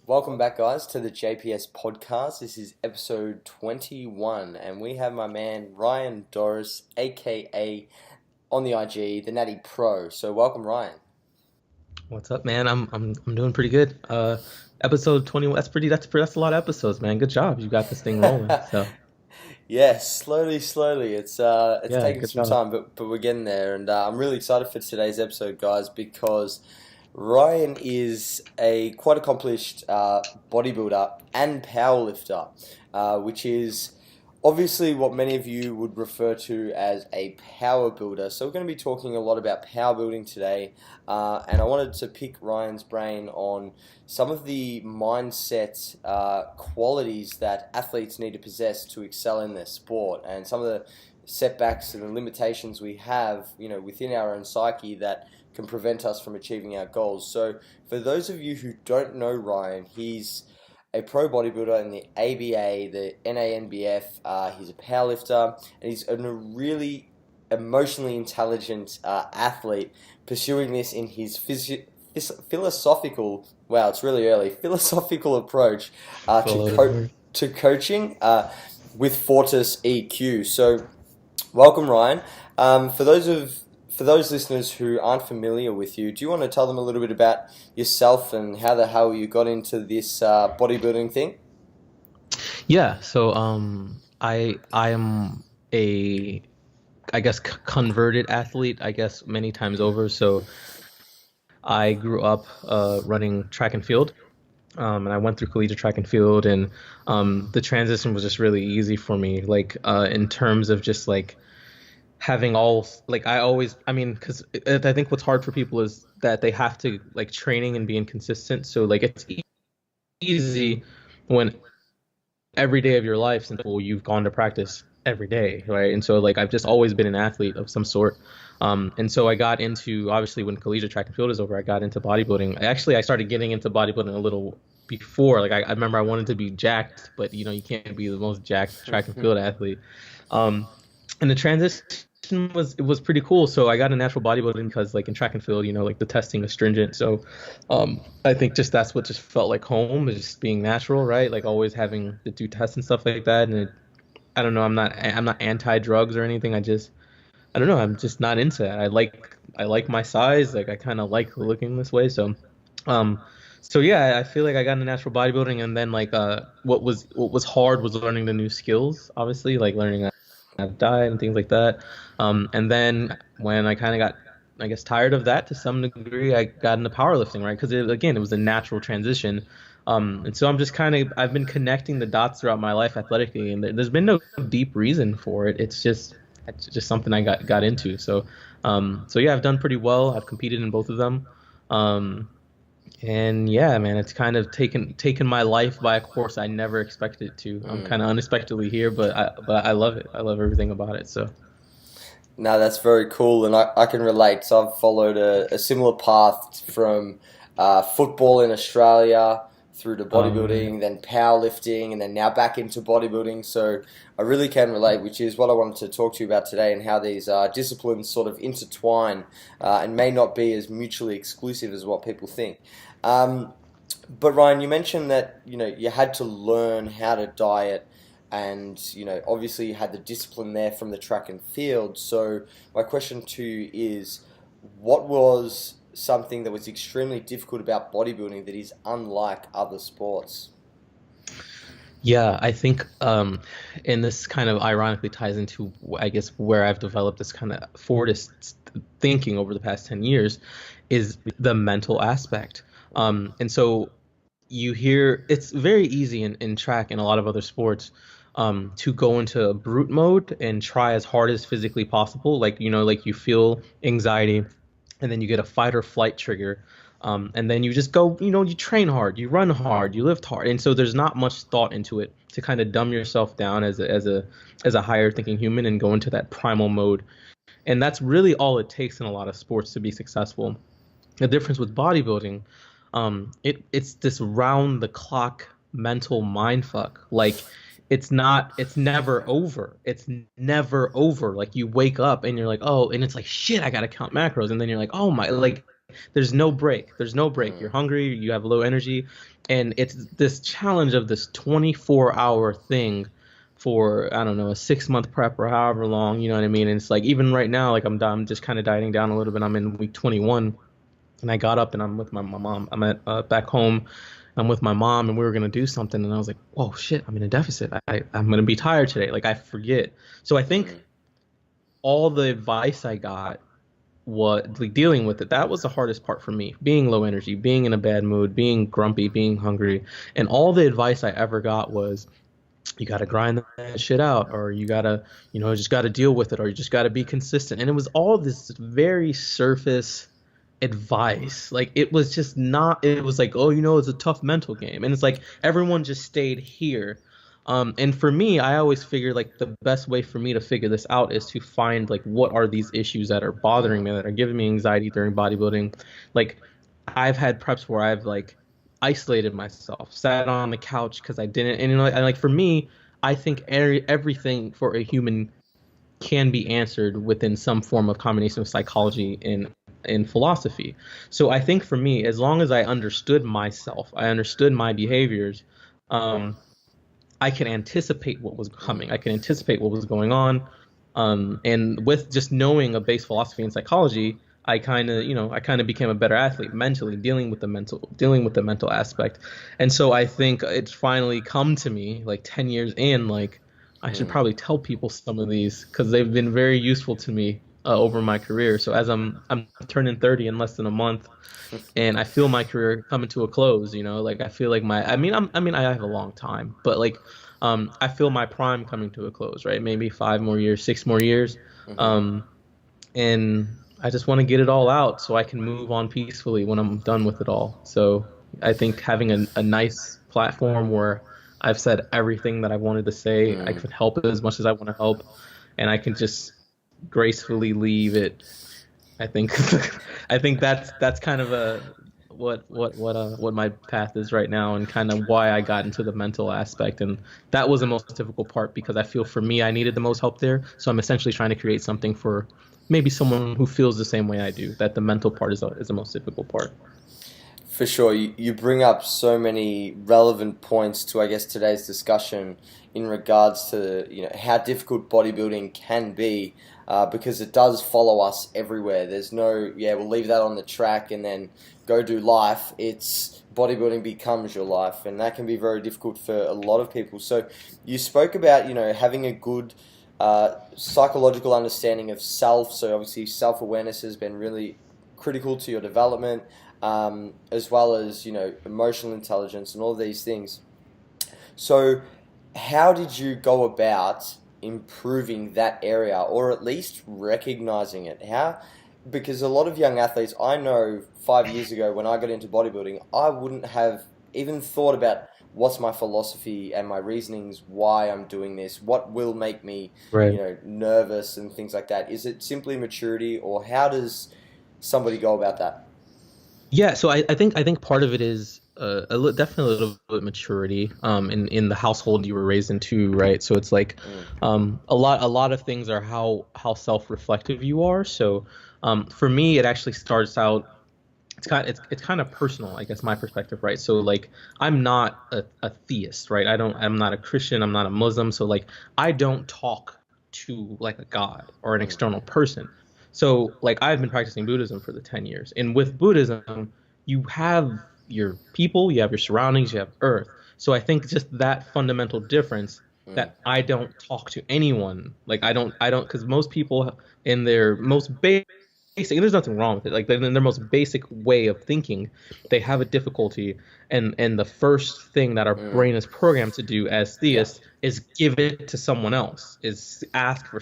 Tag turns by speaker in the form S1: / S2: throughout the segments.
S1: Welcome back, guys, to the JPS Podcast. This is episode 21, and we have my man Ryan Doris, aka on the IG, the Natty Pro. So, welcome, Ryan.
S2: What's up, man? I'm doing pretty good. Episode 21. That's a lot of episodes, man. Good job. You got this thing rolling. So
S1: Yeah, slowly. It's
S2: yeah,
S1: taking
S2: good
S1: some
S2: job.
S1: time, but we're getting there, and I'm really excited for today's episode, guys, because Ryan is a quite accomplished bodybuilder and powerlifter, which is obviously what many of you would refer to as a power builder. So we're going to be talking a lot about power building today, and I wanted to pick Ryan's brain on some of the mindset qualities that athletes need to possess to excel in their sport, and some of the setbacks and the limitations we have, within our own psyche that can prevent us from achieving our goals. So for those of you who don't know Ryan, he's a pro bodybuilder in the ABA, the NANBF. He's a powerlifter, and he's a really emotionally intelligent athlete, pursuing this in his philosophical, wow, it's really early, philosophical approach to coaching with Fortis EQ. So welcome, Ryan. For those listeners who aren't familiar with you, do you want to tell them a little bit about yourself and how the hell you got into this bodybuilding thing?
S2: Yeah. So I am a converted athlete. I guess many times over. So I grew up running track and field. And I went through collegiate track and field, and the transition was just really easy for me. Like in terms of just like having because I think what's hard for people is that they have to like training and being consistent. So like it's easy when every day of your life since you've gone to practice every day, right? And so like I've just always been an athlete of some sort. And so I got into, obviously when collegiate track and field is over, I got into bodybuilding. I started getting into bodybuilding a little before. Like I remember I wanted to be jacked, but you can't be the most jacked track and field athlete. And the transition was pretty cool. So I got into natural bodybuilding because like in track and field, like the testing is stringent. So I think that's what just felt like home, is just being natural, right? Like always having to do tests and stuff like that. And I don't know, I'm not anti-drugs or anything. I don't know, I'm just not into that. I like my size, like I kind of like looking this way. So yeah, I feel like I got into natural bodybuilding, and then like what was hard was learning the new skills, obviously, like learning how to diet and things like that. And then when I kind of got, I guess, tired of that to some degree, I got into powerlifting, right? Because it was a natural transition. And so I've been connecting the dots throughout my life athletically, and there's been no deep reason for it. It's just something I got into. So yeah, I've done pretty well. I've competed in both of them. And yeah, man, it's kind of taken my life by a course I never expected it to. I'm kind of unexpectedly here, but I love it. I love everything about it. So.
S1: No, that's very cool, and I can relate. So I've followed a similar path from football in Australia through to bodybuilding, then powerlifting, and then now back into bodybuilding. So I really can relate, which is what I wanted to talk to you about today, and how these disciplines sort of intertwine and may not be as mutually exclusive as what people think. But Ryan, you mentioned that you had to learn how to diet, and obviously you had the discipline there from the track and field. So my question to you is, what was something that was extremely difficult about bodybuilding that is unlike other sports?
S2: Yeah, I think, and this kind of ironically ties into, I guess, where I've developed this kind of Fortis thinking over the past 10 years, is the mental aspect. And so you hear it's very easy in track and a lot of other sports to go into brute mode and try as hard as physically possible. Like you feel anxiety, and then you get a fight or flight trigger, and then you just go, you train hard, you run hard, you lift hard, and so there's not much thought into it to kind of dumb yourself down as a higher thinking human and go into that primal mode. And that's really all it takes in a lot of sports to be successful. The difference with bodybuilding, it's this round the clock mental mindfuck. Like it's never over. It's never over. Like you wake up and you're like, oh, and it's like, shit, I gotta count macros. And then you're like, oh my, like there's no break. There's no break. You're
S1: Mm.
S2: hungry, you have low energy, and it's this challenge of this 24-hour thing for, I don't know, a 6-month prep or however long, you know what I mean? And it's like, even right now, like I'm just kind of dieting down a little bit. I'm in week 21, and I got up and I'm with my mom. I'm at back home. I'm with my mom, and we were gonna do something, and I was like, "Oh shit, I'm in a deficit. I'm gonna be tired today." Like, I forget. So I think
S1: Mm.
S2: all the advice I got, what, like, dealing with it, that was the hardest part for me. Being low energy, being in a bad mood, being grumpy, being hungry, and all the advice I ever got was, you got to grind that shit out, or you got to, just got to deal with it, or you just got to be consistent. And it was all this very surface advice. Like, it was just not, it was like, oh, it's a tough mental game. And it's like, everyone just stayed here. And for me, I always figured, like, the best way for me to figure this out is to find, like, what are these issues that are bothering me, that are giving me anxiety during bodybuilding. Like, I've had preps where I've, like, isolated myself, sat on the couch because I didn't, and and, like, for me, I think everything for a human can be answered within some form of combination of psychology and philosophy. So I think for me, as long as I understood myself, I understood my behaviors, I can anticipate what was coming. I can anticipate what was going on. And with just knowing a base philosophy and psychology, I kind of became a better athlete mentally, dealing with the mental aspect. And so I think it's finally come to me, like, 10 years in, like, I should
S1: Mm.
S2: probably tell people some of these, because they've been very useful to me over my career. So as I'm turning 30 in less than a month, and I feel my career coming to a close, like, I feel like I have a long time, but, like, I feel my prime coming to a close, right? Maybe 5 more years, 6 more years.
S1: Mhm.
S2: And I just want to get it all out so I can move on peacefully when I'm done with it all. So I think having a nice platform where I've said everything that I wanted to say, I
S1: Mm.
S2: can help as much as I want to help, and I can just gracefully leave it. I think I think that's kind of what my path is right now, and kind of why I got into the mental aspect. And that was the most difficult part, because I feel, for me, I needed the most help there. So I'm essentially trying to create something for maybe someone who feels the same way I do, that the mental part is the most difficult part.
S1: For sure, you bring up so many relevant points to, I guess, today's discussion in regards to, how difficult bodybuilding can be, because it does follow us everywhere. There's no, we'll leave that on the track and then go do life. It's bodybuilding becomes your life, and that can be very difficult for a lot of people. So you spoke about, having a good psychological understanding of self. So obviously self-awareness has been really critical to your development. As well as, emotional intelligence and all these things. So how did you go about improving that area, or at least recognizing it? Because a lot of young athletes, I know 5 years ago when I got into bodybuilding, I wouldn't have even thought about what's my philosophy and my reasonings, why I'm doing this, what will make me,
S2: Right.
S1: nervous and things like that. Is it simply maturity, or how does somebody go about that?
S2: Yeah, so I think part of it is definitely a little bit maturity, in the household you were raised in too, right? So it's like,
S1: Mm.
S2: a lot of things are how self-reflective you are. So for me, it actually starts out, it's kind of personal, I guess, my perspective, right? So, like, I'm not a theist, right? I'm not a Christian, I'm not a Muslim, so, like, I don't talk to, like, a god or an
S1: Mm.
S2: external person. So, like, I've been practicing Buddhism for the 10 years, and with Buddhism, you have your people, you have your surroundings, you have earth. So I think just that fundamental difference,
S1: Mm.
S2: that I don't talk to anyone, like, I don't, because most people, in their most basic, and there's nothing wrong with it, like, in their most basic way of thinking, they have a difficulty, and the first thing that our
S1: Mm.
S2: brain is programmed to do as
S1: Yeah.
S2: theists is give it to someone else, is ask for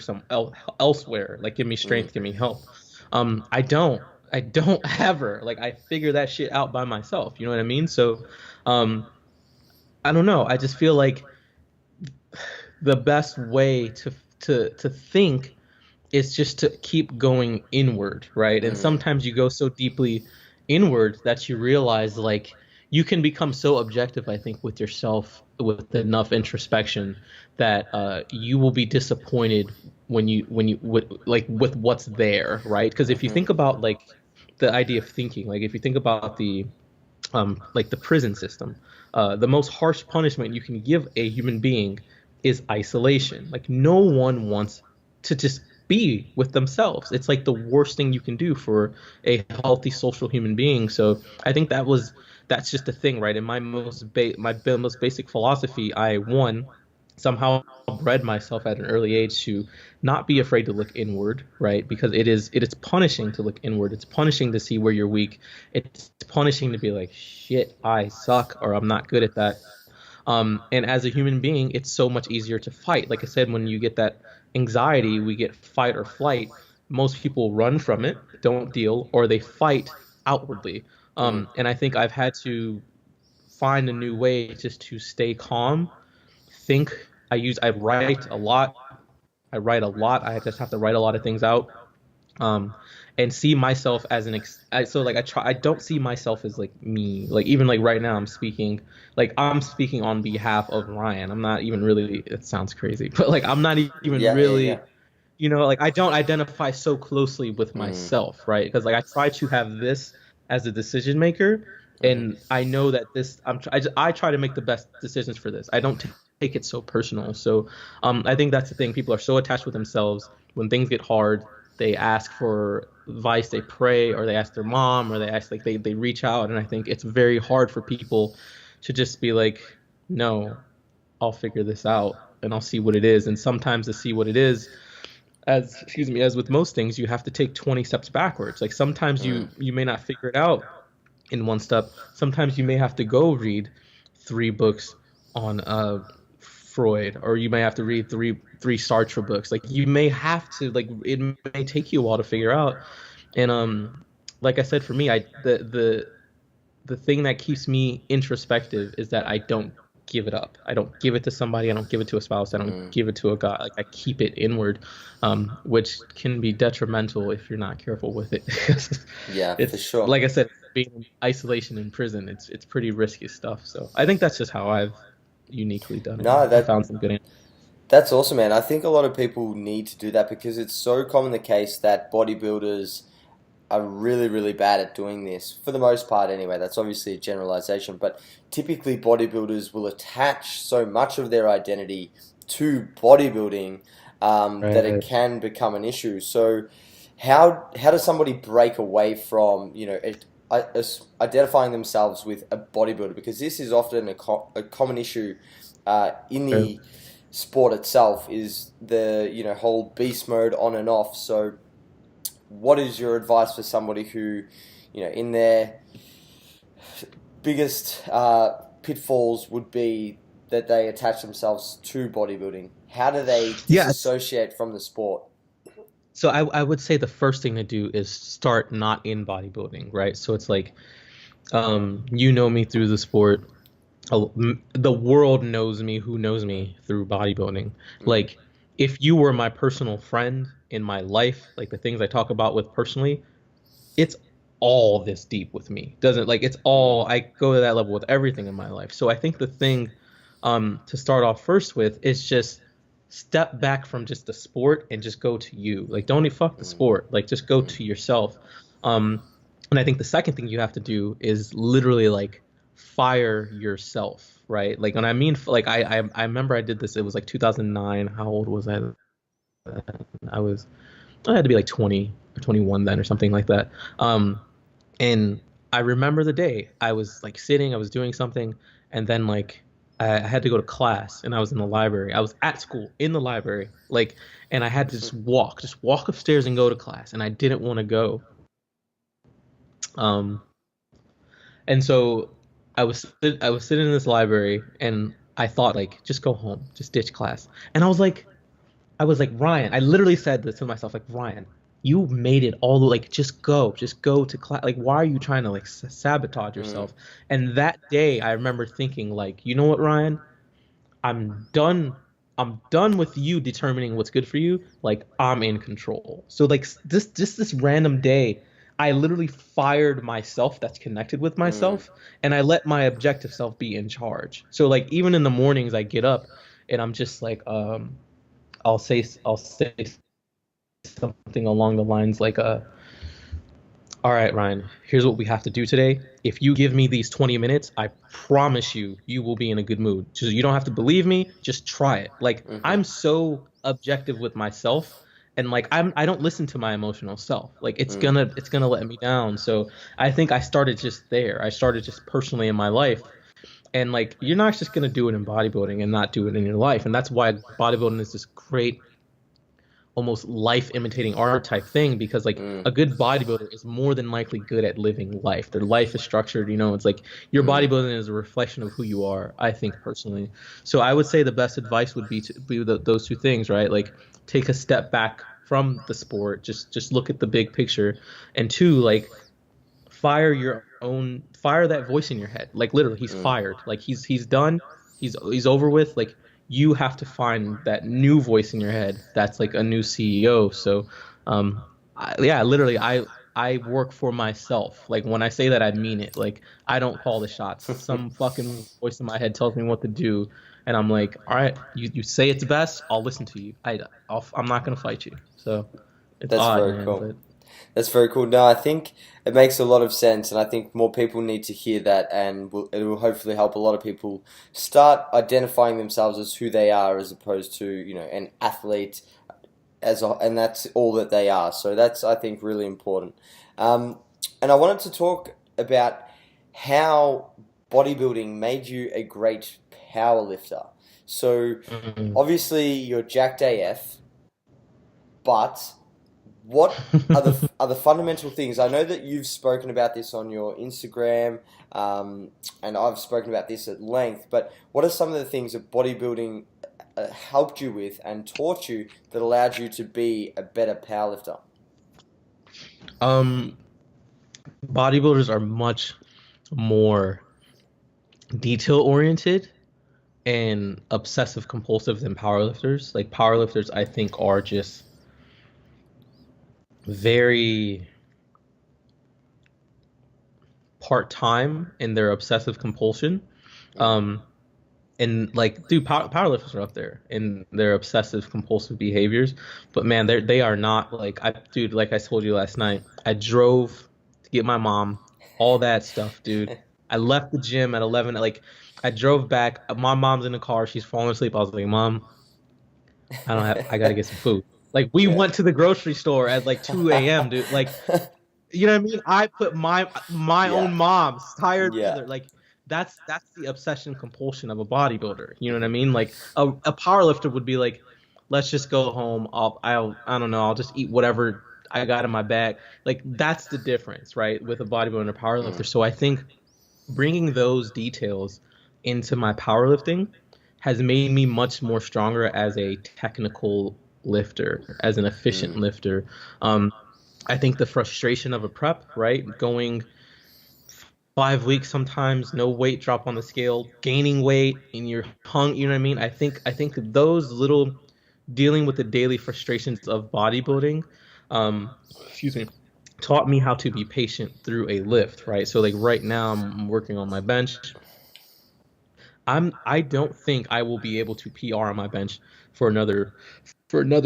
S2: elsewhere, like, give me
S1: Mm.
S2: strength, give me help. I don't ever, like, I figure that shit out by myself, you know what I mean? So um I don't know, I just feel like the best way to think is just to keep going inward, right? And
S1: Mm.
S2: sometimes you go so deeply inward that you realize, like, you can become so objective, I think, with yourself, with enough introspection, that you will be disappointed with what's there, right? Because if you
S1: Mhm.
S2: think about, like, the idea of thinking. Like if you think about like the prison system, the most harsh punishment you can give a human being is isolation. Like no one wants to just be with themselves. It's like the worst thing you can do for a healthy social human being. So I think that's just the thing, right? In most basic philosophy, I somehow bred myself at an early age to not be afraid to look inward, right? Because it is punishing to look inward. It's punishing to see where you're weak. It's punishing to be like, shit, I suck, or I'm not good at that. And as a human being, it's so much easier to fight. Like I said, when you get that anxiety, we get fight or flight. Most people run from it, don't deal, or they fight outwardly. And I think I've had to find a new way just to stay calm, think. I write a lot. I write a lot. I just have to write a lot of things out. And see myself as so like I don't see myself as like me. Like even like right now I'm speaking on behalf of Ryan. I'm not even really, it sounds crazy, but like I'm not even really, like I don't identify so closely with myself, right? Because like I try to have this as a decision maker, and I know that I try to make the best decisions for this. I don't take it so personal. So I think that's the thing. People are so attached with themselves. When things get hard, they ask for advice, they pray, or they ask their mom, or they ask, like they reach out. And I think it's very hard for people to just be like, no, I'll figure this out and I'll see what it is. And sometimes to see what it is, as with most things, you have to take 20 steps backwards. Like sometimes you may not figure it out in one step. Sometimes you may have to go read 3 books on Freud, or you may have to read three Sartre books. Like you may have to, like it may take you a while to figure out. And like I said, for me, the thing that keeps me introspective is that I don't give it up. I don't give it to somebody. I don't give it to a spouse. I don't give it to a God. Like I keep it inward, which can be detrimental if you're not careful with it.
S1: Yeah,
S2: it's,
S1: for sure.
S2: Like I said, being in isolation in prison, it's pretty risky stuff. So I think that's just how I've uniquely done it.
S1: No,
S2: I found some good answers.
S1: That's awesome, man. I think a lot of people need to do that because it's so common the case that bodybuilders are really, really bad at doing this. For the most part, anyway. That's obviously a generalization, but typically bodybuilders will attach so much of their identity to bodybuilding that it can become an issue. So, how does somebody break away from identifying themselves with a bodybuilder? Because this is often a common issue in the sport itself, is the whole beast mode on and off. So what is your advice for somebody who in their biggest pitfalls would be that they attach themselves to bodybuilding? How do they disassociate from the sport?
S2: So I would say the first thing to do is start not in bodybuilding, right? So it's like, me through the sport. The world knows me who knows me through bodybuilding. Like if you were my personal friend in my life, like the things I talk about with personally, it's all this deep with me. It's all, I go to that level with everything in my life. So I think the thing to start off first with is just step back from just the sport and just go to you. Like don't fuck the sport. Like just go to yourself. And I think the second thing you have to do is literally like fire yourself, right? Like when I mean, like I remember I did this. It was like 2009. How old was I? I had to be like 20 or 21 then, or something like that. And I remember the day I was like sitting, I was doing something, and then like I had to go to class, and I was in the library. I was at school in the library, like, and I had to just walk upstairs and go to class, and I didn't want to go. And so I was sitting in this library, and I thought like, just go home, just ditch class. And I was like, Ryan, I literally said this to myself, like, Ryan, you made it all the, like, just go to class. Like, why are you trying to like sabotage yourself? And that day I remember thinking like, you know what, Ryan, I'm done with you determining what's good for you. Like, I'm in control. So like this random day, I literally fired myself that's connected with myself, and I let my objective self be in charge. So like even in the mornings I get up and I'm just like, I'll say something along the lines like, all all right, Ryan, here's what we have to do today. If you give me these 20 minutes, I promise you, you will be in a good mood. So you don't have to believe me, just try it. Like,
S1: Hmm.
S2: I'm so objective with myself, and like I don't listen to my emotional self. Like
S1: Mm.
S2: it's gonna let me down. So I think I started just there. I started just personally in my life. And like you're not just gonna do it in bodybuilding and not do it in your life. And that's why bodybuilding is this great almost life imitating art type thing because like
S1: Mm.
S2: a good bodybuilder is more than likely good at living life. Their life is structured, it's like your
S1: Mm.
S2: bodybuilding is a reflection of who you are, I think personally. So I would say the best advice would be to be those two things, right? Like take a step back from the sport, just look at the big picture, and two, like fire that voice in your head. Like literally he's
S1: Mm.
S2: fired. Like he's done. He's over with. Like you have to find that new voice in your head that's like a new CEO. So yeah, literally I work for myself. Like when I say that I mean it. Like I don't call the shots. Some fucking voice in my head tells me what to do, and I'm like, all right, you say it's best, I'll listen to you. I'm not gonna fight you. So it's
S1: That's
S2: odd,
S1: very
S2: man,
S1: cool.
S2: but
S1: That's very cool. No, I think it makes a lot of sense, and I think more people need to hear that, and it will hopefully help a lot of people start identifying themselves as who they are, as opposed to an athlete and that's all that they are. So that's, I think, really important. Um, and I wanted to talk about how bodybuilding made you a great power lifter. So
S2: mm.
S1: obviously you're jacked AF, but what are the fundamental things? I know that you've spoken about this on your Instagram, and I've spoken about this at length. But what are some of the things that bodybuilding helped you with and taught you that allowed you to be a better powerlifter?
S2: um bodybuilders are much more detail oriented and obsessive compulsive than powerlifters. Like powerlifters, I think are just very part time in their obsessive compulsion.
S1: Mm.
S2: Um, and like, dude, powerlifters are up there in their obsessive compulsive behaviors. But man, they are not like dude. Like I told you last night, I drove to get my mom, all that stuff, dude. I left the gym at 11. Like, I drove back. My mom's in the car. She's falling asleep. I was like, Mom, I don't have. I gotta get some food. Like, we
S1: Yeah.
S2: went to the grocery store at like 2 a.m., dude. Like, you know what I mean? I put my
S1: Yeah.
S2: own mom's tired
S1: Yeah.
S2: mother. Like that's the obsession compulsion of a bodybuilder. You know what I mean? Like a power lifter would be like, let's just go home. I don't know. I'll just eat whatever I got in my bag. Like that's the difference, right? With a bodybuilder and a power
S1: Mm.
S2: lifter. So I think bringing those details into my powerlifting has made me much more stronger as a technical lifter, as an efficient
S1: Mm.
S2: lifter. Um, I think the frustration of a prep, right? Going 5 weeks sometimes, no weight drop on the scale, gaining weight, and you're hung. You know what I mean? I think those little dealing with the daily frustrations of bodybuilding, excuse me, taught me how to be patient through a lift, right? So like right now, I'm working on my bench. I don't think I will be able to PR on my bench for another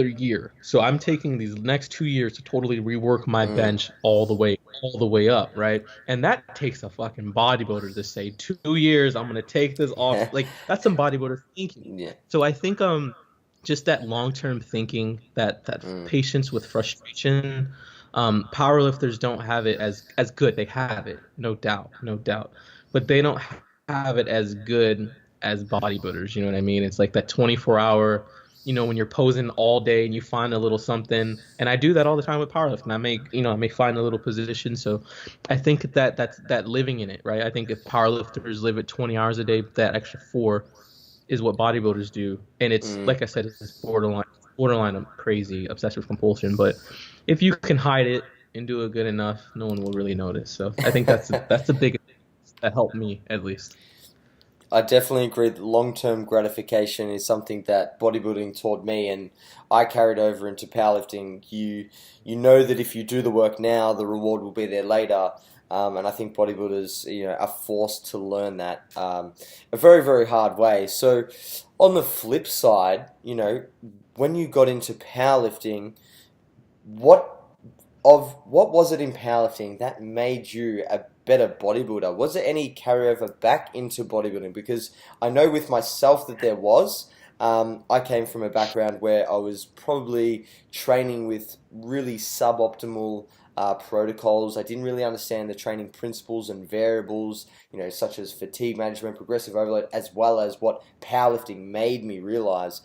S2: year. So I'm taking these next 2 years to totally rework my
S1: Mm.
S2: bench all the way up, right? And that takes a fucking bodybuilder to say 2 years, I'm gonna take this off. Like that's some bodybuilder thinking.
S1: Yeah.
S2: So I think just that long term thinking, that
S1: Mm.
S2: patience with frustration. Powerlifters don't have it as good. They have it, no doubt, no doubt, but they don't have it as good as bodybuilders. You know what I mean? It's like that 24-hour, when you're posing all day and you find a little something. And I do that all the time with powerlifting. I may find a little position. So I think that's that living in it, right? I think if powerlifters live at 20 hours a day, that extra 4 is what bodybuilders do. And it's
S1: Mm.
S2: like I said, it's borderline of crazy obsessive compulsion. But if you can hide it and do it good enough, no one will really notice. So I think that's the biggest that helped me at least.
S1: I definitely agree that long-term gratification is something that bodybuilding taught me, and I carried over into powerlifting. You know that if you do the work now, the reward will be there later. And I think bodybuilders, are forced to learn that a very, very hard way. So, on the flip side, when you got into powerlifting, what of what was it in powerlifting that made you a better bodybuilder? Was there any carryover back into bodybuilding? Because I know with myself that there was. I came from a background where I was probably training with really suboptimal protocols. I didn't really understand the training principles and variables, such as fatigue management, progressive overload, as well as what powerlifting made me realize,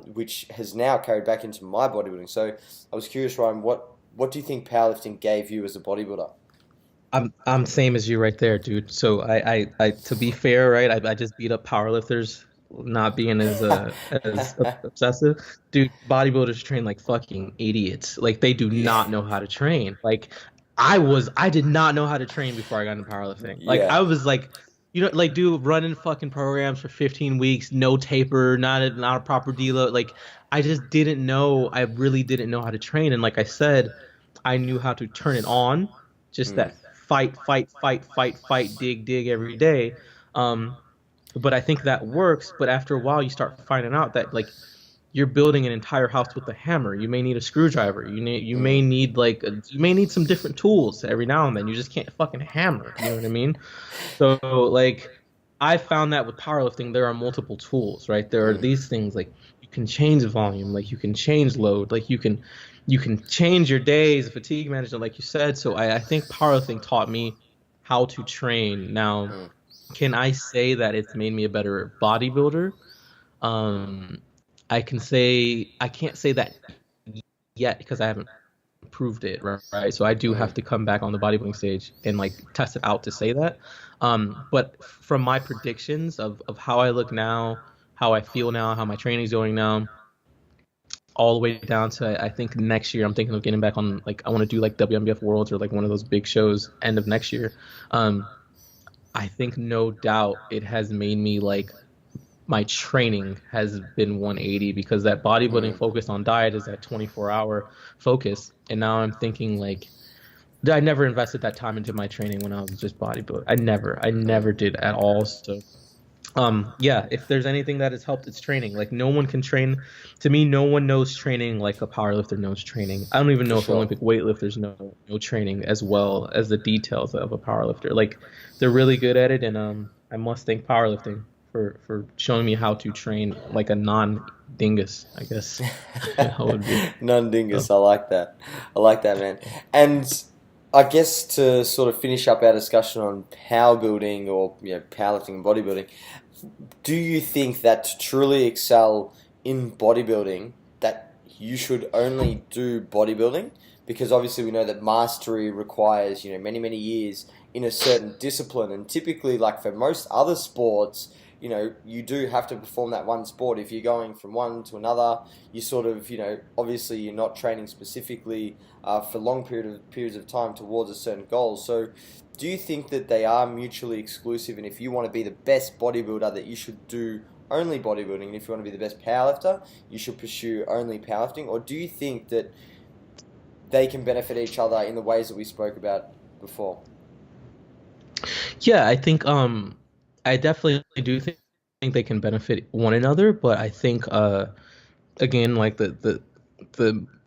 S1: which has now carried back into my bodybuilding. So I was curious, Ryan, what do you think powerlifting gave you as a bodybuilder?
S2: I'm same as you right there, dude. So I to be fair, right? I just beat up powerlifters, not being as obsessive. Dude, bodybuilders train like fucking idiots. Like they do
S1: Yeah.
S2: not know how to train. Like I did not know how to train before I got into powerlifting. Like
S1: Yeah.
S2: I was like, like dude, running fucking programs for 15 weeks, no taper, not a proper deload. Like I just didn't know. I really didn't know how to train. And like I said, I knew how to turn it on, just
S1: Mm.
S2: that fight, dig every day. But I think that works. But after a while, you start finding out that like you're building an entire house with a hammer. You may need a screwdriver. You may
S1: Mm.
S2: need you may need some different tools every now and then. You just can't fucking hammer. You know what I mean? So like I found that with powerlifting, there are multiple tools, right? There are
S1: Mm.
S2: these things like you can change volume, like you can change load, like you can change your days, fatigue management, like you said. So I think powerlifting taught me how to train. Now,
S1: Mm.
S2: can I say that it's made me a better bodybuilder? Um, I can't say that yet because I haven't proved it, right? So I do
S1: Mm.
S2: have to come back on the bodybuilding stage and like test it out to say that. But from my predictions of how I look now, how I feel now, how my training's going now, all the way down to I think next year I'm thinking of getting back on like I want to do like WMBF Worlds or like one of those big shows end of next year. I think no doubt it has made me like my training has been 180 because that bodybuilding
S1: Mm.
S2: focused on diet is that 24-hour focus. And now I'm thinking like I never invested that time into my training when I was just bodybuilding. I
S1: Mm.
S2: never did at all. So yeah, if there's anything that has helped, it's training. Like no one can train. To me, no one knows training like a powerlifter knows training. I don't even
S1: For
S2: know if
S1: sure.
S2: Olympic weightlifters know training as well as the details of a powerlifter. Like they're really good at it, and I must thank powerlifting for showing me how to train like a non-dingus, I guess. That would be.
S1: Non-dingus,
S2: So.
S1: I like that. I like that, man. And I guess to sort of finish up our discussion on power building or powerlifting and bodybuilding, do you think that to truly excel in bodybuilding, that you should only do bodybuilding? Because obviously we know that mastery requires, many years in a certain discipline, and typically, like for most other sports, you do have to perform that one sport. If you're going from one to another, you sort of, obviously you're not training specifically for long periods of time towards a certain goal. So do you think that they are mutually exclusive, and if you want to be the best bodybuilder, that you should do only bodybuilding, and if you want to be the best powerlifter, you should pursue only powerlifting? Or do you think that they can benefit each other in the ways that we spoke about before?
S2: Yeah, I think I definitely do think they can benefit one another, but I think again like the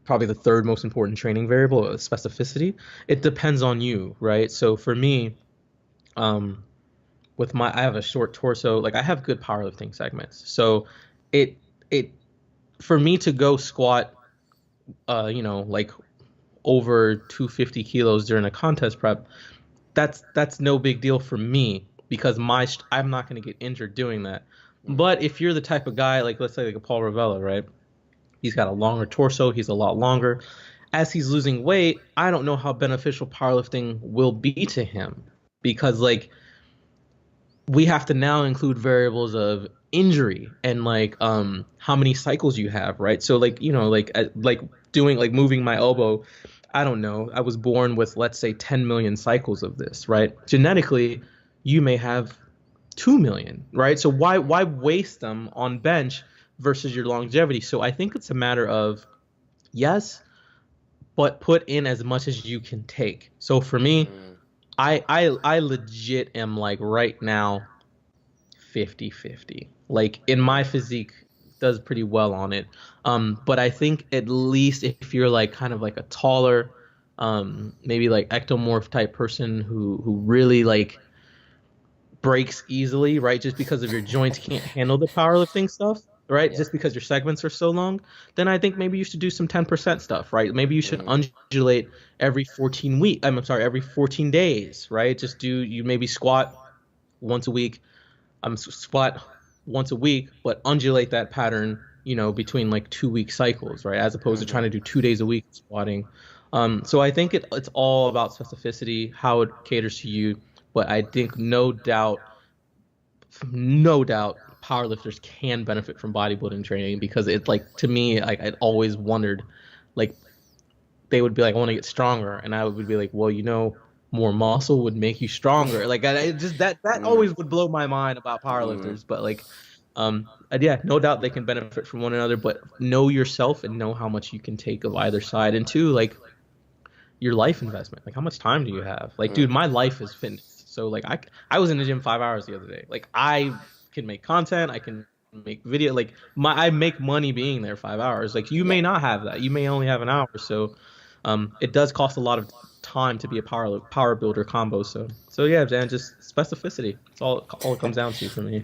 S2: probably the third most important training variable is specificity. It depends on you, right? So for me, um with my I have a short torso, like I have good powerlifting segments. So it it for me to go squat like over 250 kilos during a contest prep, that's no big deal for me because I'm not going to get injured doing that.
S1: Mm.
S2: But if you're the type of guy like let's say like a Paul Ravella, right? He's got a longer torso, he's a lot longer. As he's losing weight, I don't know how beneficial powerlifting will be to him because like we have to now include variables of injury and like how many cycles you have, right? So like like doing like moving my elbow, I don't know, I was born with let's say 10 million cycles of this, right? Genetically you may have 2 million, right? So why waste them on bench versus your longevity? So I think it's a matter of yes, but put in as much as you can take. So for me,
S1: Mm.
S2: I legit am like right now 50-50. Like in
S1: Mm.
S2: my physique does pretty well on it. But I think at least if you're like kind of like a taller, maybe like ectomorph type person who really like breaks easily, right? Just because of your joints can't handle the powerlifting stuff, right?
S1: Yeah.
S2: Just because your segments are so long, then I think maybe you should do some 10% stuff, right? Maybe you should
S1: Mm.
S2: undulate every 14 week. I'm sorry, every 14 days, right? Just do you maybe squat once a week. Squat once a week, but undulate that pattern, between like 2 week cycles, right? As opposed to
S1: Mm-hmm.
S2: trying to do 2 days a week squatting. So I think it's all about specificity, how it caters to you. But I think no doubt, powerlifters can benefit from bodybuilding training because it's like to me, like I'd always wondered, like they would be like, I want to get stronger, and I would be like, well, more muscle would make you stronger. Like just that
S1: Mm.
S2: always would blow my mind about
S1: Mm.
S2: powerlifters. But like, and yeah, no doubt they can benefit from one another, but know yourself and know how much you can take of either side. And two, like your life investment, like how much time do you have? Like, dude,
S1: Mm.
S2: my life is fitness. So like I was in the gym 5 hours the other day. Like I can make content, I can make video. Like I make money being there 5 hours. Like you
S1: Yeah.
S2: may not have that. You may only have an hour. So it does cost a lot of time to be a power builder combo. So yeah, Dan, just specificity. That's all it comes down to for me.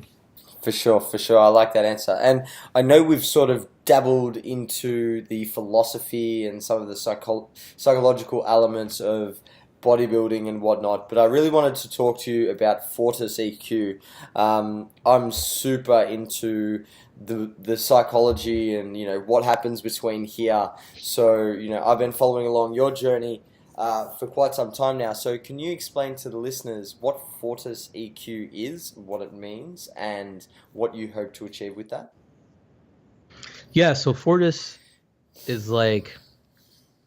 S1: For sure, for sure. I like that answer. And I know we've sort of dabbled into the philosophy and some of the psychological elements of bodybuilding and whatnot, but I really wanted to talk to you about Fortis EQ. I'm super into the psychology and what happens between here. So I've been following along your journey for quite some time now. So can you explain to the listeners what Fortis EQ is, what it means, and what you hope to achieve with that?
S2: Yeah, so Fortis is like,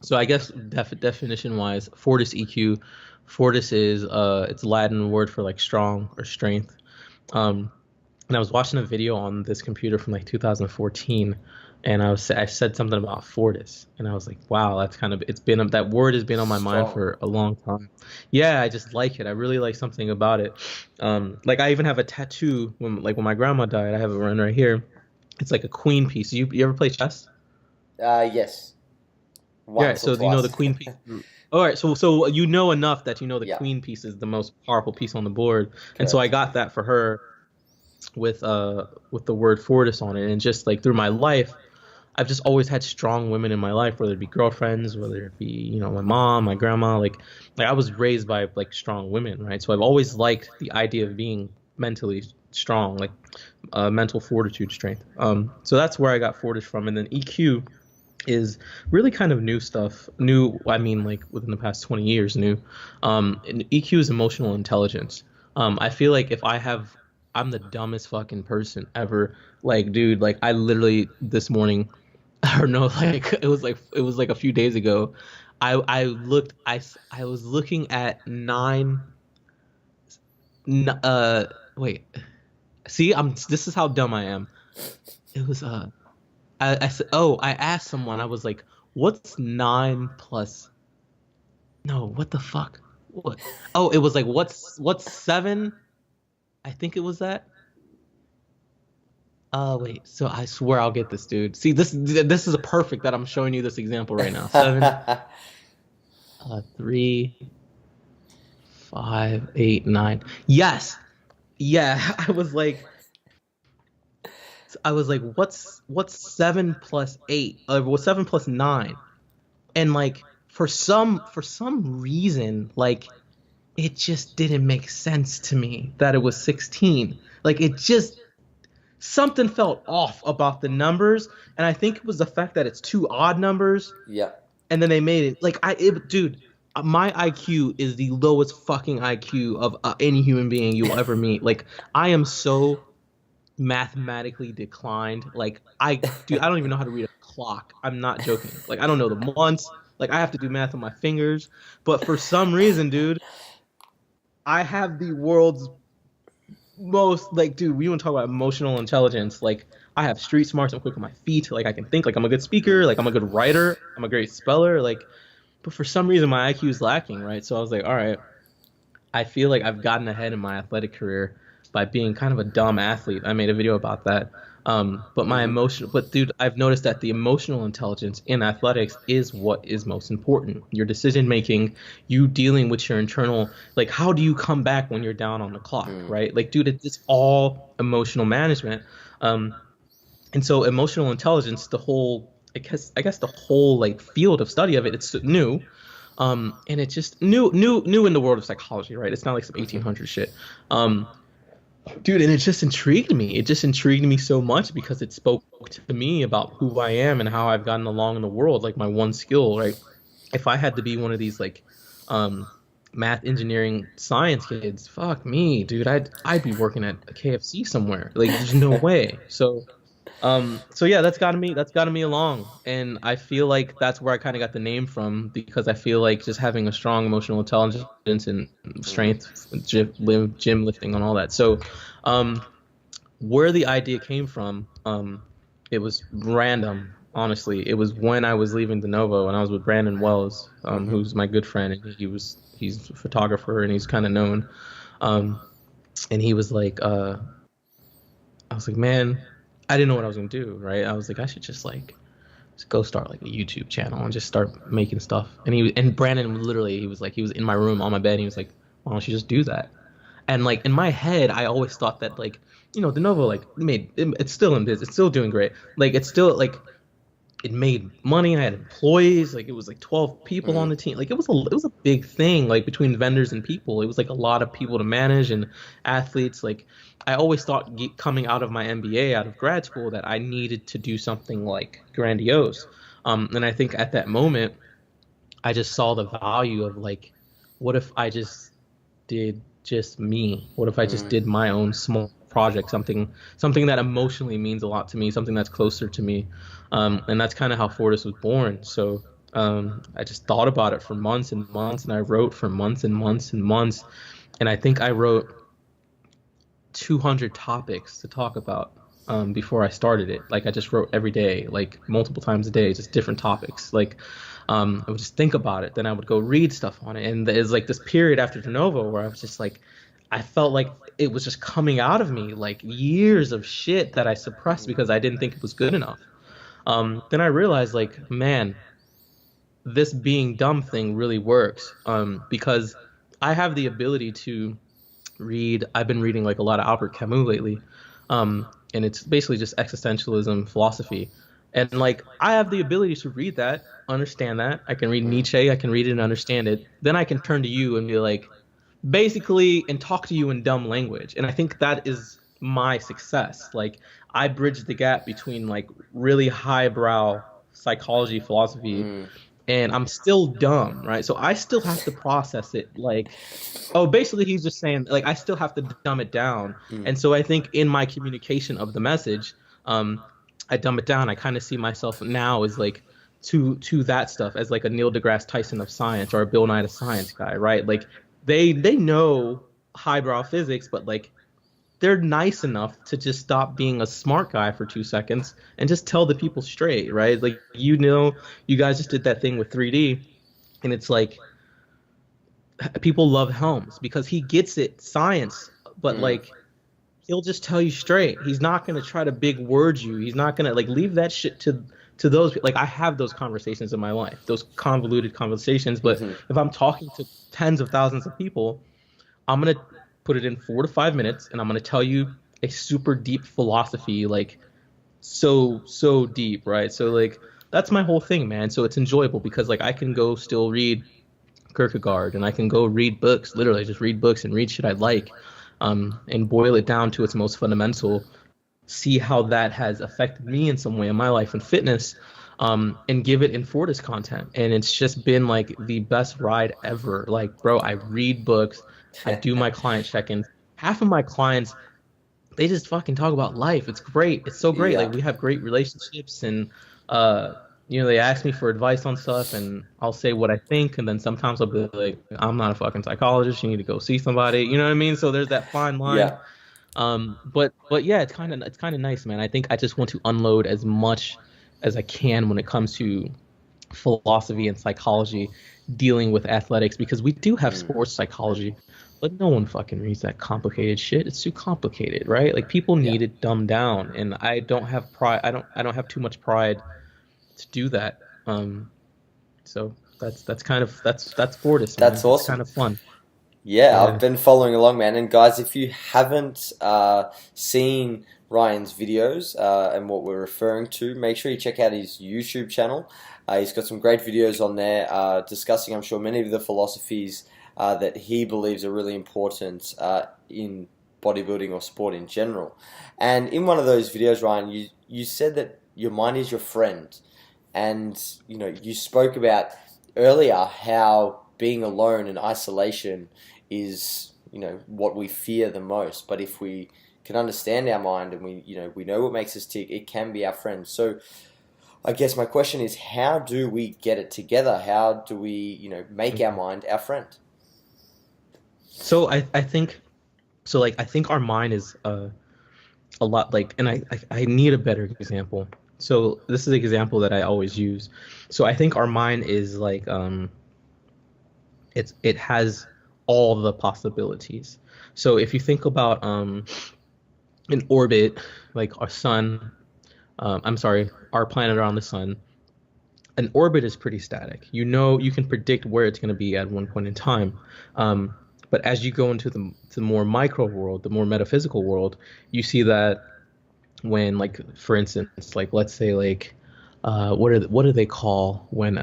S2: so I guess definition wise, Fortis EQ, Fortis is it's Latin word for like strong or strength. And I was watching a video on this computer from like 2014, and I said something about Fortis, and I was like, wow, that's kind of that word has been on my mind
S1: Strong.
S2: for a long time. Yeah, I just like it. I really like something about it. Like I even have a tattoo when my grandma died. I have it right here. It's like a queen piece. You ever play chess?
S1: Yes,
S2: Yeah,
S1: once or
S2: so you know the
S1: twice.
S2: queen piece. All right, so you know enough that you know the
S1: Yeah,
S2: queen piece is the most powerful piece on the board, and so I
S1: correct.
S2: got that for her with the word Fortis on it, and just like through my life, I've just always had strong women in my life, whether it be girlfriends, whether it be my mom, my grandma, like I was raised by like strong women, right? So I've always liked the idea of being mentally strong, like mental fortitude, strength. So that's where I got Fortis from, and then EQ is really kind of new stuff. New, I mean, like within the past 20 years, new. And EQ is emotional intelligence. I feel like I'm the dumbest fucking person ever. Like, dude, like I literally this morning, or no, like it was like a few days ago. I was looking at n- uh, wait, see, this is how dumb I am. It was I said, oh, I asked someone, I was like, what's 9 plus, no, what the fuck? What? Oh, it was like, what's 7? I think it was that. Wait, so I swear I'll get this, dude. See, this is a perfect that I'm showing you this example right now. 7, 3, 5, 8, 9. Yes. Yeah, I was like, what's 7 plus 8? What's 7 plus 9? And like for some reason, like it just didn't make sense to me that it was 16. Like it just something felt off about the numbers, and I think it was the fact that it's two odd numbers,
S1: Yeah.
S2: and then they made it like dude, my IQ is the lowest fucking IQ of any human being you will ever meet. Like I am so mathematically declined. Like dude, I don't even know how to read a clock. I'm not joking. Like I don't know the months. Like I have to do math on my fingers. But for some reason, dude, I have the world's most, like, dude, we want to talk about emotional intelligence. Like I have street smarts. I'm quick on my feet. Like I can think. Like I'm a good speaker. Like I'm a good writer. I'm a great speller. Like, but for some reason my IQ is lacking, right? So I was like, all right, I feel like I've gotten ahead in my athletic career by being kind of a dumb athlete. I made a video about that. But my emotion, but dude, I've noticed that the emotional intelligence in athletics is what is most important. Your decision making, you dealing with your internal, like, how do you come back when you're down on the clock, right? Like, dude, it's all emotional management. And so emotional intelligence, the whole, I guess the whole like field of study of it, it's new. And it's just new in the world of psychology, right? It's not like some 1800 shit. Dude, and it just intrigued me. It just intrigued me so much because it spoke to me about who I am and how I've gotten along in the world, like my one skill, right? If I had to be one of these like math, engineering, science kids, fuck me, dude, I'd be working at a KFC somewhere. Like there's no way. So yeah, that's gotten me along, and I feel like that's where I kind of got the name from, because I feel like just having a strong emotional intelligence and strength, gym lifting, and all that. So, where the idea came from, it was random. Honestly, it was when I was leaving De Novo and I was with Brandon Wells, who's my good friend, and he's a photographer and he's kind of known, and he was like, I was like, man. I didn't know what I was gonna do, right? I was like, I should just go start like a YouTube channel and just start making stuff. And Brandon literally, he was in my room on my bed. And he was like, why don't you just do that? And like in my head, I always thought that like, De Novo like it's still in business, it's still doing great. Like it's still like it made money. I had employees. Like it was like 12 people on the team. Like it was a big thing. Like between vendors and people, it was like a lot of people to manage and athletes. Like I always thought coming out of my MBA, out of grad school, that I needed to do something like grandiose. And I think at that moment, I just saw the value of like, what if I just did just me? What if I just did my own small project, something that emotionally means a lot to me, something that's closer to me. And that's kind of how Fortis was born. So I just thought about it for months and months, and I wrote for months and months and months. And I think I wrote 200 topics to talk about before I started it. Like I just wrote every day, like multiple times a day, just different topics. Like I would just think about it, then I would go read stuff on it. And there's like this period after De Novo where I was just like, I felt like it was just coming out of me, like years of shit that I suppressed because I didn't think it was good enough. Then I realized, like, man, this being dumb thing really works, because I have the ability to read. I've been reading like a lot of Albert Camus lately, and it's basically just existentialism philosophy. And like I have the ability to read that, understand that. I can read Nietzsche, I can read it and understand it. Then I can turn to you and be like, basically, and talk to you in dumb language. And I think that is my success. Like I bridge the gap between like really highbrow psychology, philosophy, and I'm still dumb, right? So I still have to process it like, oh, basically he's just saying, like, I still have to dumb it down. And so I think in my communication of the message, I dumb it down. I kind of see myself now as like to that stuff as like a Neil deGrasse Tyson of science or a Bill Nye the Science Guy, right? Like they know highbrow physics, but like they're nice enough to just stop being a smart guy for 2 seconds and just tell the people straight, right? Like, you guys just did that thing with 3D, and it's like people love Helms because he gets it, science, but like he'll just tell you straight. He's not going to try to big word you. He's not going to like leave that shit to those. Like I have those conversations in my life, those convoluted conversations, but if I'm talking to tens of thousands of people, I'm going to put it in 4 to 5 minutes, and I'm going to tell you a super deep philosophy, like so deep, right? So like that's my whole thing, man. So it's enjoyable because like I can go still read Kierkegaard, and I can go read books, literally just read books and read shit I like, and boil it down to its most fundamental, see how that has affected me in some way in my life and fitness, and give it in Fortis content. And it's just been like the best ride ever. Like, bro, I read books, I do my client check-ins. Half of my clients, they just fucking talk about life. It's great. It's so great. Like we have great relationships, and they ask me for advice on stuff, and I'll say what I think, and then sometimes I'll be like, I'm not a fucking psychologist. You need to go see somebody. You know what I mean? So there's that fine line. Yeah. But yeah, it's kind of nice, man. I think I just want to unload as much as I can when it comes to philosophy and psychology dealing with athletics, because we do have sports psychology, Like no one fucking reads that complicated shit. It's too complicated, right? Like people
S1: Yeah.
S2: need it dumbed down, and I don't have pride. I don't have too much pride to do that. So that's kind of that's Fortis,
S1: That's
S2: man. It's
S1: awesome.
S2: kind of fun.
S1: Yeah, I've
S2: Yeah.
S1: been following along, man. And guys, if you haven't seen Ryan's videos and what we're referring to, make sure you check out his YouTube channel. He's got some great videos on there discussing, I'm sure, many of the philosophies that he believes are really important in bodybuilding or sport in general. And in one of those videos, Ryan, you said that your mind is your friend. And, you spoke about earlier how being alone and isolation is, what we fear the most. But if we can understand our mind and we know what makes us tick, it can be our friend. So I guess my question is, how do we get it together? How do we, make our mind our friend?
S2: So I think so. Like I think our mind is a lot like, and I need a better example. So this is an example that I always use. So I think our mind is like it has all the possibilities. So if you think about an orbit, like our sun, I'm sorry, our planet around the sun, an orbit is pretty static. You can predict where it's going to be at one point in time. But as you go into the more micro world, the more metaphysical world, you see that when, like, for instance, like let's say like what do they call when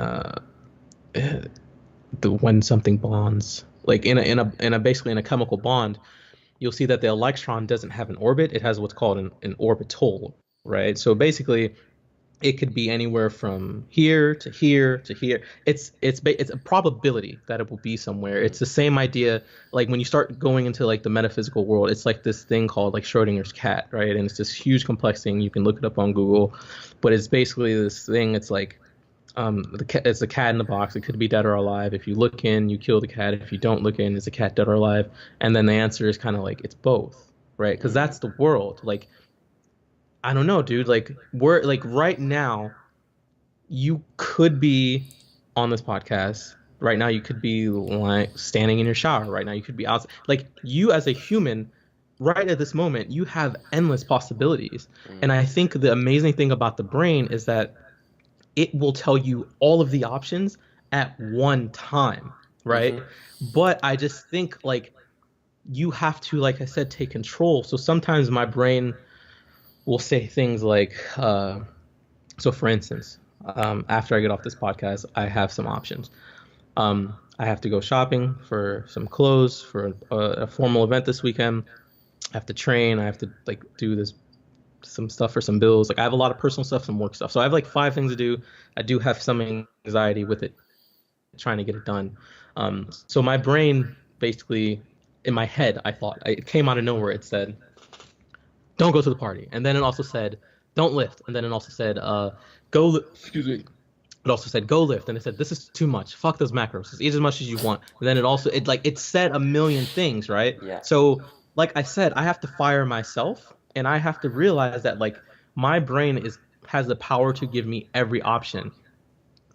S2: when something bonds, like in a basically in a chemical bond, you'll see that the electron doesn't have an orbit. It has what's called an orbital, right? So basically it could be anywhere from here to here to here. It's a probability that it will be somewhere. It's the same idea. Like when you start going into like the metaphysical world, it's like this thing called like Schrodinger's cat, right? And it's this huge complex thing. You can look it up on Google, but it's basically this thing. It's like it's a cat in the box. It could be dead or alive. If you look in, you kill the cat. If you don't look in, is the cat dead or alive? And then the answer is kind of like it's both, right? Because that's the world. Like I don't know, dude. Like we're like right now, you could be on this podcast. Right now, you could be like standing in your shower. Right now, you could be outside. Like you as a human, right at this moment, you have endless possibilities. And I think the amazing thing about the brain is that it will tell you all of the options at one time, right? But I just think like you have to, like I said, take control. So sometimes my brain will say things like, so for instance, after I get off this podcast, I have some options. I have to go shopping for some clothes for a formal event this weekend. I have to train. I have to like do some stuff for some bills. Like I have a lot of personal stuff, some work stuff. So I have like 5 things to do. I do have some anxiety with it, trying to get it done. So my brain basically, in my head, it came out of nowhere. It said, don't go to the party. And then it also said, don't lift. And then it also said, excuse me. It also said, go lift. And it said, this is too much. Fuck those macros. Just eat as much as you want. And then it said a million things, right?
S1: Yeah.
S2: So like I said, I have to fire myself, and I have to realize that like my brain has the power to give me every option.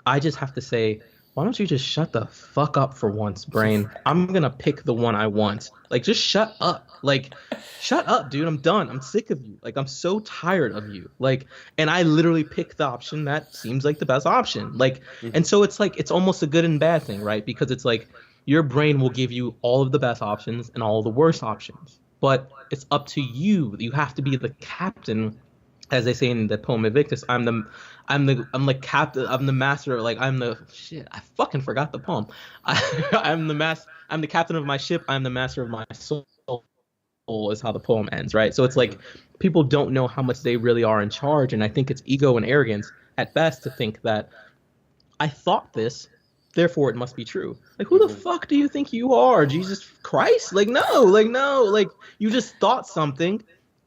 S2: I just have to say, why don't you just shut the fuck up for once, brain? I'm gonna pick the one I want. Like, just shut up. Like, shut up, dude. I'm done. I'm sick of you. Like, I'm so tired of you. Like, and I literally pick the option that seems like the best option. Like, and so it's like, it's almost a good and bad thing, right? Because it's like, your brain will give you all of the best options and all of the worst options. But it's up to you. You have to be the captain, as they say in the poem Invictus. I'm the captain. I'm the master. Like I'm the shit. I fucking forgot the poem. I'm the captain of my ship. I'm the master of my soul. Is how the poem ends, right? So it's like people don't know how much they really are in charge, and I think it's ego and arrogance at best to think that I thought this, therefore it must be true. Like who the fuck do you think you are, Jesus Christ? Like no, like you just thought something,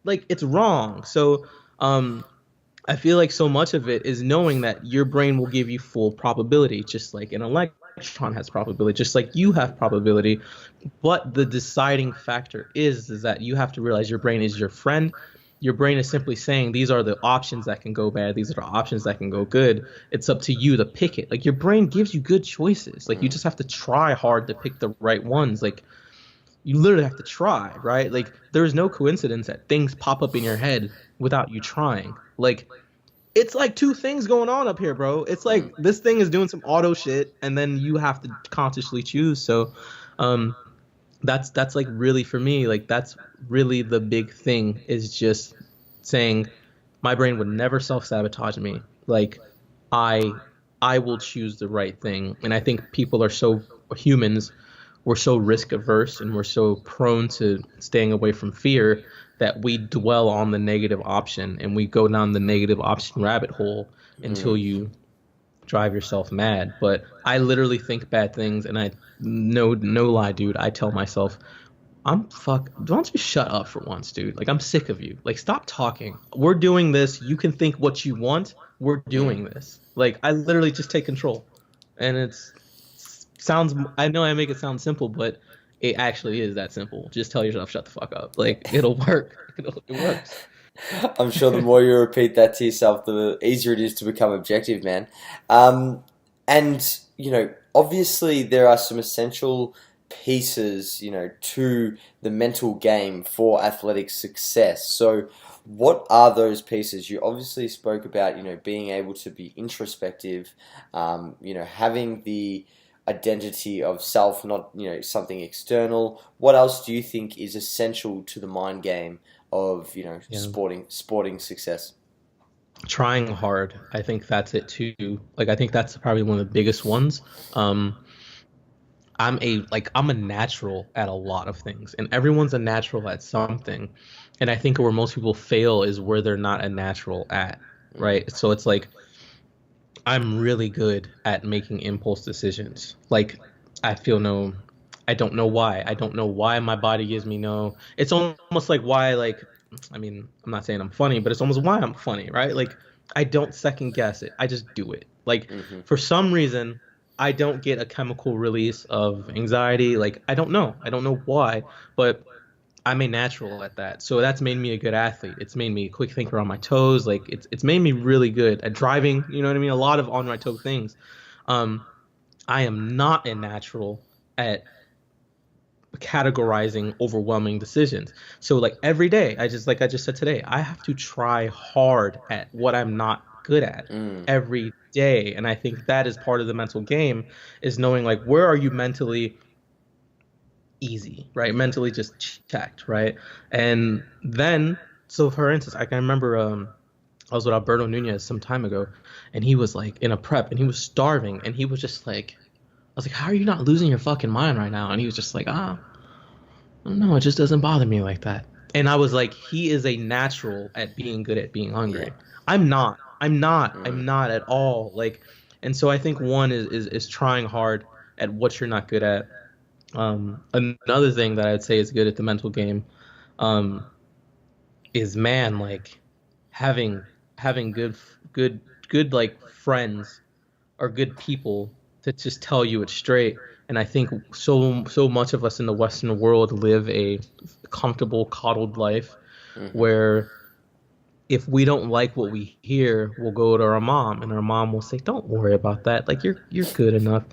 S2: like it's wrong. So I feel like so much of it is knowing that your brain will give you full probability, just like an electron has probability, just like you have probability. But the deciding factor is that you have to realize your brain is your friend. Your brain is simply saying these are the options that can go bad, these are the options that can go good. It's up to you to pick it. Like your brain gives you good choices. Like you just have to try hard to pick the right ones. Like you literally have to try, right? Like there's no coincidence that things pop up in your head without you trying. Like it's like two things going on up here, bro. It's
S1: Mm.
S2: like this thing is doing some auto shit, and then you have to consciously choose. So, um, that's like really for me, like that's really the big thing is just saying my brain would never self-sabotage me. Like I I will choose the right thing. And I think people are so humans, we're so risk averse and we're so prone to staying away from fear that we dwell on the negative option and we go down the negative option rabbit hole until
S1: Mm.
S2: you drive yourself mad. But I literally think bad things and I no lie, dude, I tell myself why don't you shut up for once, dude? Like I'm sick of you. Like stop talking. We're doing this. You can think what you want. We're
S1: Mm.
S2: doing this. Like I literally just take control. And sounds I know I make it sound simple, but it actually is that simple. Just tell yourself shut the fuck up. Like it'll work. It works.
S1: I'm sure the more you repeat that to yourself, the easier it is to become objective, man. Um, and, obviously there are some essential pieces, to the mental game for athletic success. So, what are those pieces? You obviously spoke about, being able to be introspective, having the identity of self, not, something external. What else do you think is essential to the mind game of,
S2: Yeah.
S1: sporting success?
S2: Trying hard. I think that's it too. Like I think that's probably one of the biggest ones. Um I'm a natural at a lot of things, and everyone's a natural at something. And I think where most people fail is where they're not a natural at,
S1: Mm.
S2: right? So it's like I'm really good at making impulse decisions. Like I feel no, I don't know why. I don't know why my body gives me no. It's almost like why like I mean, I'm not saying I'm funny, but it's almost why I'm funny, right? Like I don't second guess it. I just do it. Like
S1: Mm-hmm.
S2: for some reason, I don't get a chemical release of anxiety. Like I don't know. I don't know why, but I'm a natural at that. So that's made me a good athlete. It's made me a quick thinker on my toes. Like it's made me really good at driving, you know what I mean? A lot of on my toe things. Um, I am not a natural at categorizing overwhelming decisions. So like every day, I just said today, I have to try hard at what I'm not good at
S1: Mm.
S2: every day. And I think that is part of the mental game is knowing like where are you mentally easy, right? Mentally just checked, right? And then, so for instance, I can remember I was with Alberto Nunez some time ago, and he was like in a prep, and he was starving, and he was just like, I was like, how are you not losing your fucking mind right now? And he was just like, I don't know, it just doesn't bother me like that. And I was like, he is a natural at being good at being
S1: Yeah.
S2: hungry. I'm not. I'm not.
S1: Mm.
S2: I'm not at all. Like, and so I think one is trying hard at what you're not good at. Another thing that I'd say is good at the mental game, um, is man, like having having good like friends or good people to just tell you it straight. And I think so much of us in the Western world live a comfortable, coddled life
S1: Mm-hmm.
S2: where if we don't like what we hear, we'll go to our mom and our mom will say, "Don't worry about that. Like you're good enough."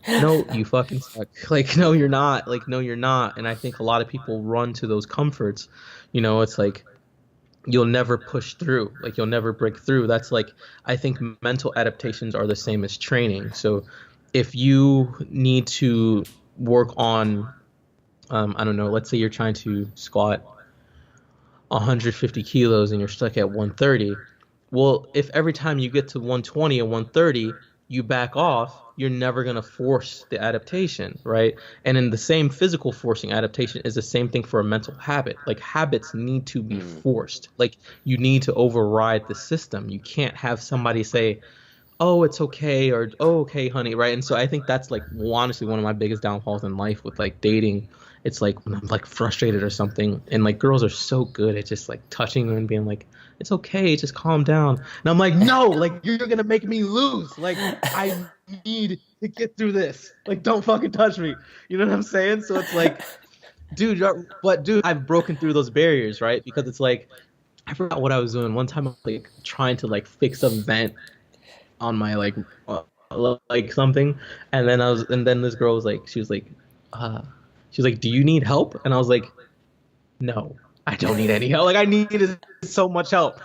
S2: No, you fucking suck. Like, no, you're not. Like, no, you're not. And I think a lot of people run to those comforts. It's like you'll never push through. Like, you'll never break through. That's like, I think mental adaptations are the same as training. So if you need to work on, I don't know, let's say you're trying to squat 150 kilos and you're stuck at 130. Well, if every time you get to 120 or 130, you back off, you're never going to force the adaptation, right? And in the same physical forcing adaptation is the same thing for a mental habit. Like habits need to be
S1: Mm.
S2: forced. Like you need to override the system. You can't have somebody say, "Oh, it's okay," or "Oh, okay, honey," right? And so I think that's like honestly one of my biggest downfalls in life with like dating. It's like when I'm like frustrated or something, and like girls are so good at just like touching me and being like, "It's okay, just calm down." And I'm like, "No, like you're gonna make me lose. Like I need to get through this. Like don't fucking touch me." You know what I'm saying? So it's like, dude, but dude, I've broken through those barriers, right? Because it's like I forgot what I was doing. One time I was like trying to like fix a vent on my like something, and then this girl was like, she was like, uh She's like, do you need help? And I was like, no, I don't need any help. Like, I needed so much help.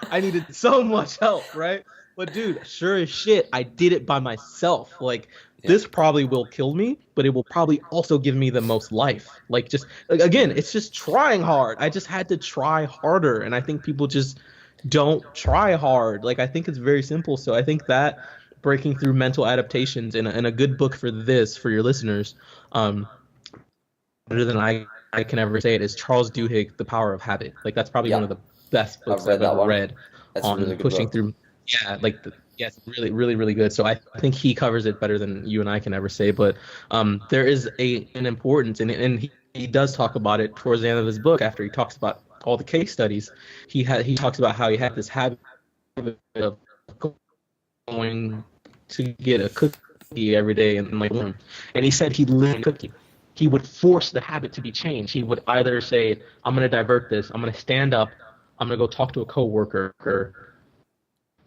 S2: Right? But dude, sure as shit, I did it by myself. Like, this probably will kill me, but it will probably also give me the most life. Like, just, like, again, it's just trying hard. I just had to try harder. And I think people just don't try hard. Like, I think it's very simple. So I think that breaking through mental adaptations in a good book for this, for your listeners, better than I can ever say it, is Charles Duhigg, The Power of Habit. Like, that's probably one of the best books I've ever read on really pushing through. Yeah, like, it's really, really, really good. So I think he covers it better than you and I can ever say. But there is an importance, and he does talk about it towards the end of his book after he talks about all the case studies. He talks about how he had this habit of going to get a cookie every day and like learn. And he said he lived cookie. He would force the habit to be changed. He would either say, I'm going to divert this. I'm going to stand up. I'm going to go talk to a coworker.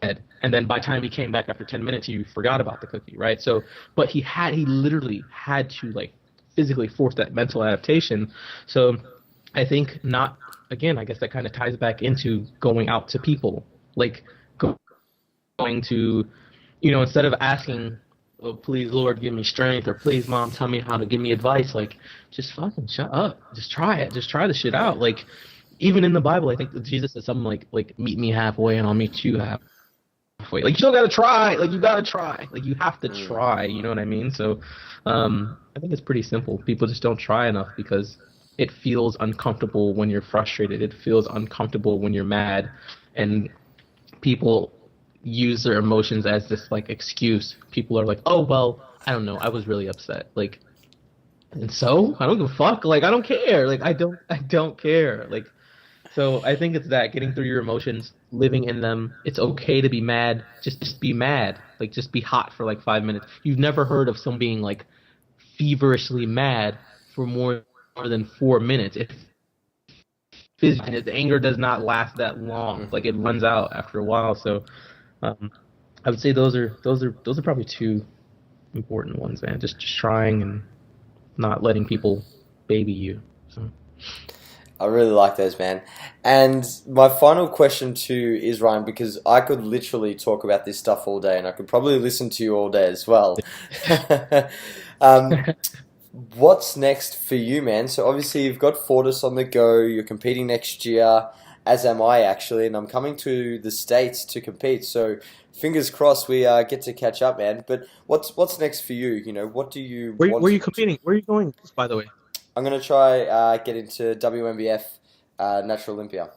S2: And then by the time he came back after 10 minutes, you forgot about the cookie, right? So, but he literally had to like physically force that mental adaptation. So I think again, I guess that kind of ties back into going out to people, like going to, instead of asking, oh, please, Lord, give me strength, or please, Mom, tell me how to give me advice. Like, just fucking shut up. Just try it. Just try the shit out. Like, even in the Bible, I think that Jesus says something like meet me halfway and I'll meet you halfway. Like, you still gotta try. Like, you gotta try. Like, you have to try. You know what I mean? So, I think it's pretty simple. People just don't try enough because it feels uncomfortable when you're frustrated. It feels uncomfortable when you're mad, and people use their emotions as this like excuse. People are like, oh well, I don't know, I was really upset. Like, and so I don't give a fuck. Like, I don't care. Like, I don't care. Like, so I think it's that, getting through your emotions, living in them. It's okay to be mad. Just be mad. Like, just be hot for like 5 minutes. You've never heard of someone being like feverishly mad for more than 4 minutes. If his anger does not last that long, like, it runs out after a while. So I would say those are probably two important ones, man. Just trying and not letting people baby you. So
S1: I really like those, man. And my final question to you is, Ryan, because I could literally talk about this stuff all day, and I could probably listen to you all day as well. What's next for you, man? So obviously you've got Fortis on the go. You're competing next year, as am I actually, and I'm coming to the States to compete. So fingers crossed we get to catch up, man. But what's next for you? What do you
S2: where
S1: want?
S2: Where are you competing? Where are you going, by the way?
S1: I'm going to try get into WMBF Natural Olympia.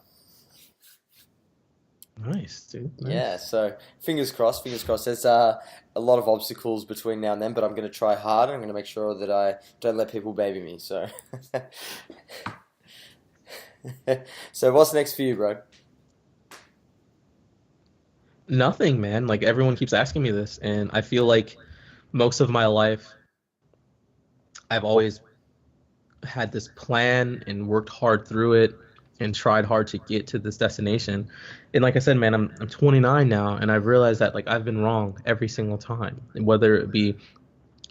S2: Nice, dude. Nice.
S1: Yeah, so fingers crossed. There's a lot of obstacles between now and then, but I'm going to try hard. I'm going to make sure that I don't let people baby me. So, so what's next for you, bro?
S2: Nothing, man. Like, everyone keeps asking me this, and I feel like most of my life I've always had this plan and worked hard through it and tried hard to get to this destination. And like I said, man, I'm 29 now, and I've realized that like I've been wrong every single time. And whether it be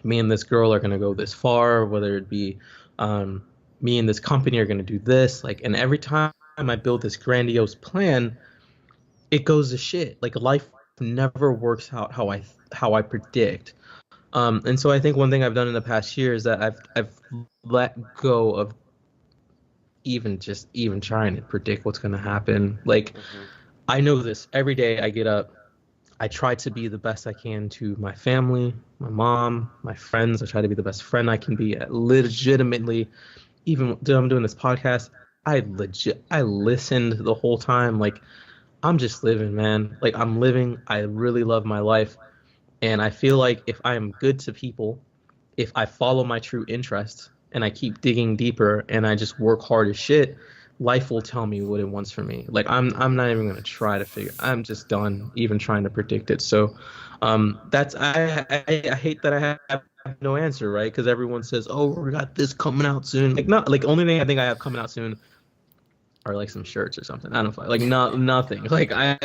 S2: me and this girl are gonna go this far, whether it be me and this company are gonna do this, like, and every time I build this grandiose plan, it goes to shit. Like, life never works out how I predict. And so I think one thing I've done in the past year is that I've let go of even trying to predict what's going to happen. Like, I know this. Every day I get up, I try to be the best I can to my family, my mom, my friends. I try to be the best friend I can be. Legitimately, even though I'm doing this podcast, I listened the whole time. Like, I'm just living, man. Like, I'm living. I really love my life. And I feel like if I am good to people, if I follow my true interests and I keep digging deeper and I just work hard as shit, life will tell me what it wants for me. Like, I'm not even going to try to figure. I'm just done even trying to predict it. So that's I hate that I have no answer, right? Because everyone says, oh, we got this coming out soon. Like, not like, only thing I think I have coming out soon are like some shirts or something. I don't know, like, nothing. Like, I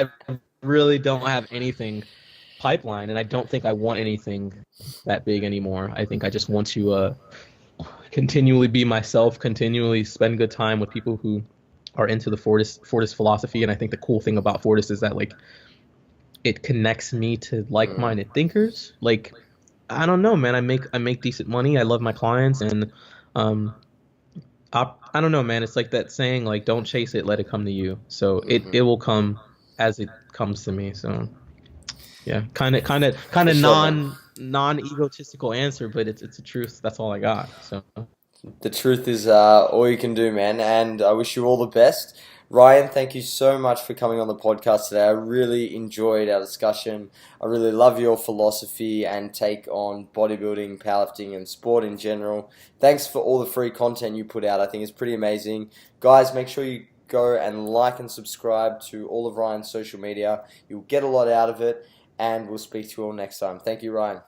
S2: really don't have anything pipeline, and I don't think I want anything that big anymore. I think I just want to continually be myself, continually spend good time with people who are into the Fortis philosophy. And I think the cool thing about Fortis is that like it connects me to like-minded thinkers. Like, I don't know, man. I make decent money. I love my clients, and um, I don't know, man. It's like that saying, like, don't chase it, let it come to you. So it will come as it comes to me. So yeah, kind
S1: For
S2: of
S1: sure, man.
S2: non egotistical answer, but it's the truth. That's all I got. So
S1: The truth is all you can do, man, and I wish you all the best. Ryan, thank you so much for coming on the podcast today. I really enjoyed our discussion. I really love your philosophy and take on bodybuilding, powerlifting, and sport in general. Thanks for all the free content you put out. I think it's pretty amazing. Guys, make sure you go and like and subscribe to all of Ryan's social media. You'll get a lot out of it, and we'll speak to you all next time. Thank you, Ryan.